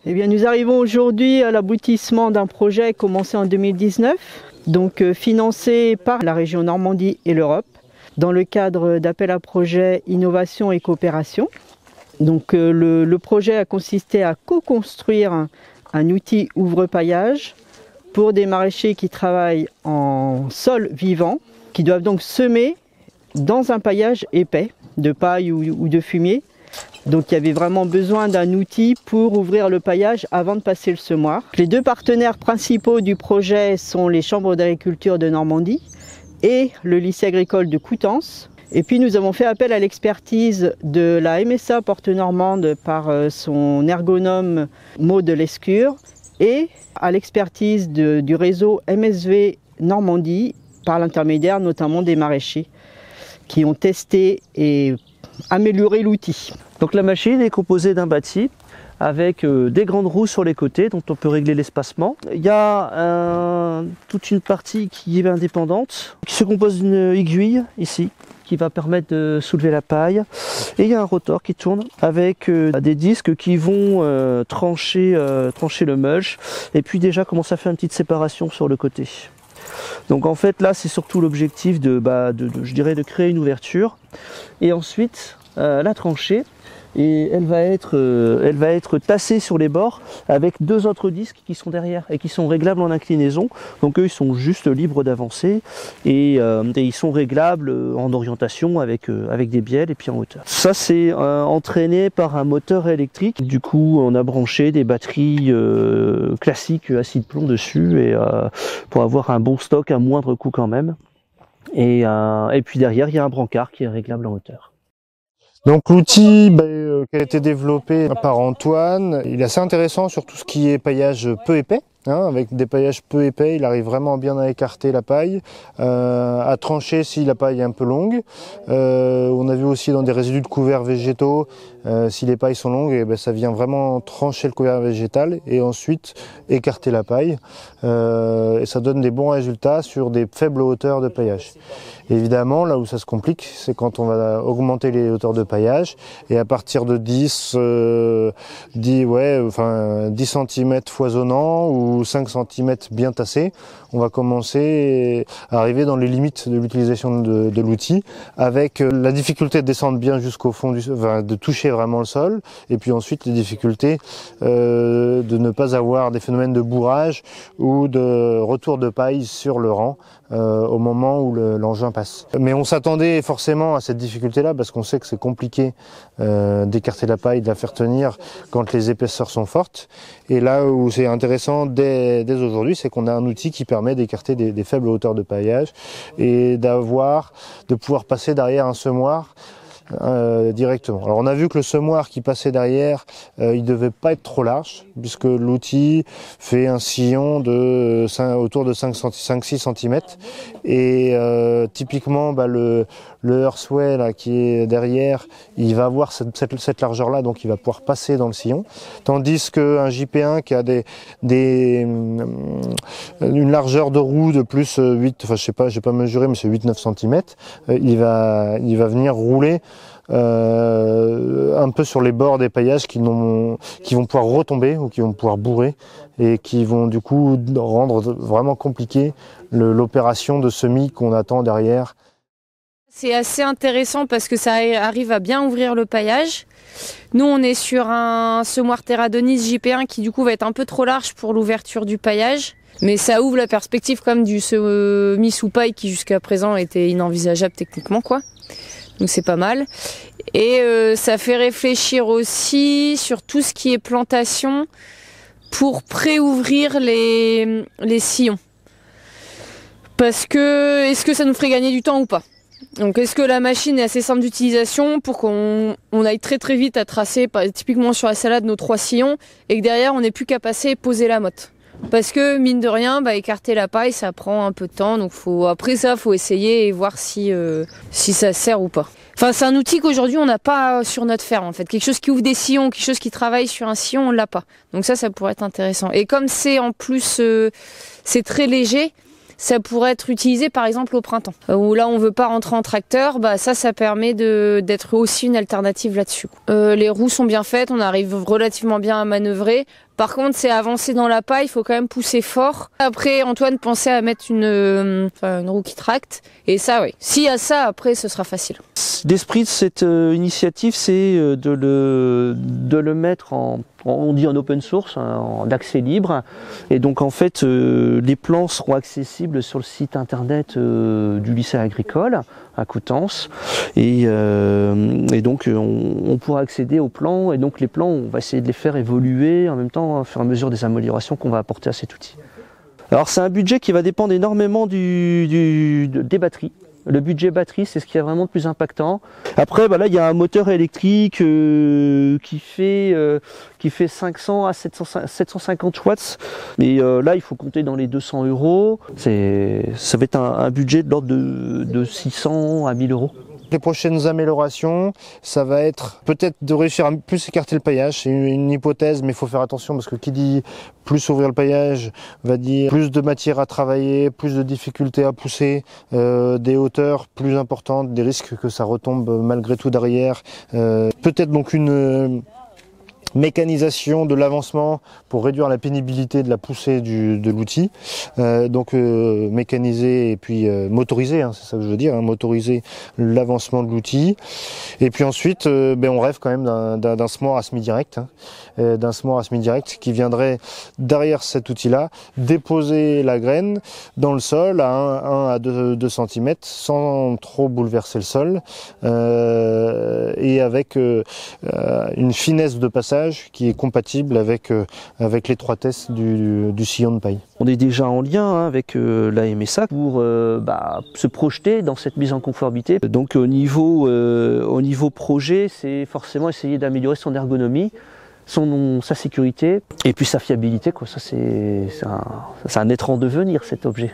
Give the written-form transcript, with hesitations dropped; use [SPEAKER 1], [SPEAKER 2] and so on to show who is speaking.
[SPEAKER 1] Eh bien, nous arrivons aujourd'hui à l'aboutissement d'un projet commencé en 2019, donc financé par la région Normandie et l'Europe, dans le cadre d'appel à projet Innovation et Coopération. Donc, le projet a consisté à co-construire un outil ouvre-paillage pour des maraîchers qui travaillent en sol vivant, qui doivent donc semer dans un paillage épais, de paille ou de fumier. Donc il y avait vraiment besoin d'un outil pour ouvrir le paillage avant de passer le semoir. Les deux partenaires principaux du projet sont les chambres d'agriculture de Normandie et le lycée agricole de Coutances. Et puis nous avons fait appel à l'expertise de la MSA Porte-Normande par son ergonome Maud Lescure et à l'expertise du réseau MSV Normandie par l'intermédiaire notamment des maraîchers qui ont testé et amélioré l'outil.
[SPEAKER 2] Donc la machine est composée d'un bâti avec des grandes roues sur les côtés dont on peut régler l'espacement. Il y a toute une partie qui est indépendante, qui se compose d'une aiguille ici, qui va permettre de soulever la paille. Et il y a un rotor qui tourne avec des disques qui vont trancher le mulch. Et puis déjà commencer à faire une petite séparation sur le côté. Donc en fait là c'est surtout l'objectif je dirais de créer une ouverture et ensuite la trancher et elle va être tassée sur les bords avec deux autres disques qui sont derrière et qui sont réglables en inclinaison. Donc eux ils sont juste libres d'avancer et ils sont réglables en orientation avec des bielles et puis en hauteur. Ça c'est entraîné par un moteur électrique. Du coup on a branché des batteries classiques acide plomb dessus et pour avoir un bon stock à moindre coût quand même. Et puis derrière il y a un brancard qui est réglable en hauteur.
[SPEAKER 3] Donc l'outil qui a été développé par Antoine, il est assez intéressant sur tout ce qui est paillage peu épais. Avec des paillages peu épais, il arrive vraiment bien à écarter la paille, à trancher si la paille est un peu longue. On a vu aussi dans des résidus de couverts végétaux, si les pailles sont longues, ça vient vraiment trancher le couvert végétal et ensuite écarter la paille. Et ça donne des bons résultats sur des faibles hauteurs de paillage. Évidemment, là où ça se complique, c'est quand on va augmenter les hauteurs de paillage et à partir de 10 cm foisonnants ou 5 cm bien tassés, on va commencer à arriver dans les limites de l'utilisation de l'outil avec la difficulté de descendre bien jusqu'au fond, de toucher vraiment le sol et puis ensuite les difficultés de ne pas avoir des phénomènes de bourrage ou de retour de paille sur le rang au moment où l'engin passe. Mais on s'attendait forcément à cette difficulté-là parce qu'on sait que c'est compliqué d'écarter la paille, de la faire tenir quand les épaisseurs sont fortes. Et là où c'est intéressant dès aujourd'hui, c'est qu'on a un outil qui permet d'écarter des faibles hauteurs de paillage et de pouvoir passer derrière un semoir directement. Alors on a vu que le semoir qui passait derrière, il devait pas être trop large puisque l'outil fait un sillon autour de 5-6 cm et typiquement le Hersway là qui est derrière, il va avoir cette largeur là, donc il va pouvoir passer dans le sillon, tandis qu'un JP1 qui a une largeur de roue de plus 8, je sais pas, j'ai pas mesuré, mais c'est 8-9 cm, il va venir rouler un peu sur les bords des paillages qui vont pouvoir retomber ou qui vont pouvoir bourrer et qui vont du coup rendre vraiment compliqué l'opération de semis qu'on attend derrière.
[SPEAKER 4] C'est assez intéressant parce que ça arrive à bien ouvrir le paillage. Nous on est sur un semoir Terradonis JP1 qui du coup va être un peu trop large pour l'ouverture du paillage. Mais ça ouvre la perspective comme du semis sous paille qui jusqu'à présent était inenvisageable techniquement quoi. Donc c'est pas mal. Et ça fait réfléchir aussi sur tout ce qui est plantation pour pré-ouvrir les sillons. Parce que est-ce que ça nous ferait gagner du temps ou pas? Donc est-ce que la machine est assez simple d'utilisation pour qu'on aille très très vite à tracer typiquement sur la salade nos 3 sillons et que derrière on n'ait plus qu'à passer et poser la motte? Parce que mine de rien, écarter la paille ça prend un peu de temps, donc après ça faut essayer et voir si ça sert ou pas. Enfin c'est un outil qu'aujourd'hui on n'a pas sur notre ferme en fait. Quelque chose qui ouvre des sillons, quelque chose qui travaille sur un sillon, on l'a pas. Donc ça pourrait être intéressant. Et comme c'est en plus c'est très léger, ça pourrait être utilisé par exemple au printemps. Où là on veut pas rentrer en tracteur, ça permet d'être aussi une alternative là-dessus. Les roues sont bien faites, on arrive relativement bien à manœuvrer. Par contre, c'est avancer dans la paille, il faut quand même pousser fort. Après, Antoine pensait à mettre une roue qui tracte. Et ça, oui. S'il y a ça, après, ce sera facile.
[SPEAKER 2] L'esprit de cette initiative, c'est de le mettre on dit en open source, en accès libre. Et donc, en fait, les plans seront accessibles sur le site internet du lycée agricole à Coutances. Et donc, on pourra accéder aux plans. Et donc, les plans, on va essayer de les faire évoluer en même temps, au fur et à mesure des améliorations qu'on va apporter à cet outil. Alors c'est un budget qui va dépendre énormément des batteries. Le budget batterie, c'est ce qui est vraiment le plus impactant. Après, là, il y a un moteur électrique qui fait 500 à 750 watts. Mais là, il faut compter dans les 200 €. Ça va être un budget de l'ordre de 600 à 1000 €.
[SPEAKER 3] Les prochaines améliorations, ça va être peut-être de réussir à plus écarter le paillage. C'est une hypothèse, mais il faut faire attention parce que qui dit plus ouvrir le paillage va dire plus de matière à travailler, plus de difficultés à pousser, des hauteurs plus importantes, des risques que ça retombe malgré tout derrière. Peut-être donc une mécanisation de l'avancement pour réduire la pénibilité de la poussée de l'outil. Donc mécaniser et puis motoriser, c'est ça que je veux dire, motoriser l'avancement de l'outil. Et puis ensuite, on rêve quand même d'un semoir à semi-direct, qui viendrait derrière cet outil-là déposer la graine dans le sol à 1 à 2 cm sans trop bouleverser le sol et avec une finesse de passage qui est compatible avec l'étroitesse du sillon de paille.
[SPEAKER 2] On est déjà en lien avec la MSA pour se projeter dans cette mise en conformité. Donc au niveau projet, c'est forcément essayer d'améliorer son ergonomie, sa sécurité et puis sa fiabilité. Ça c'est un être en devenir, cet objet.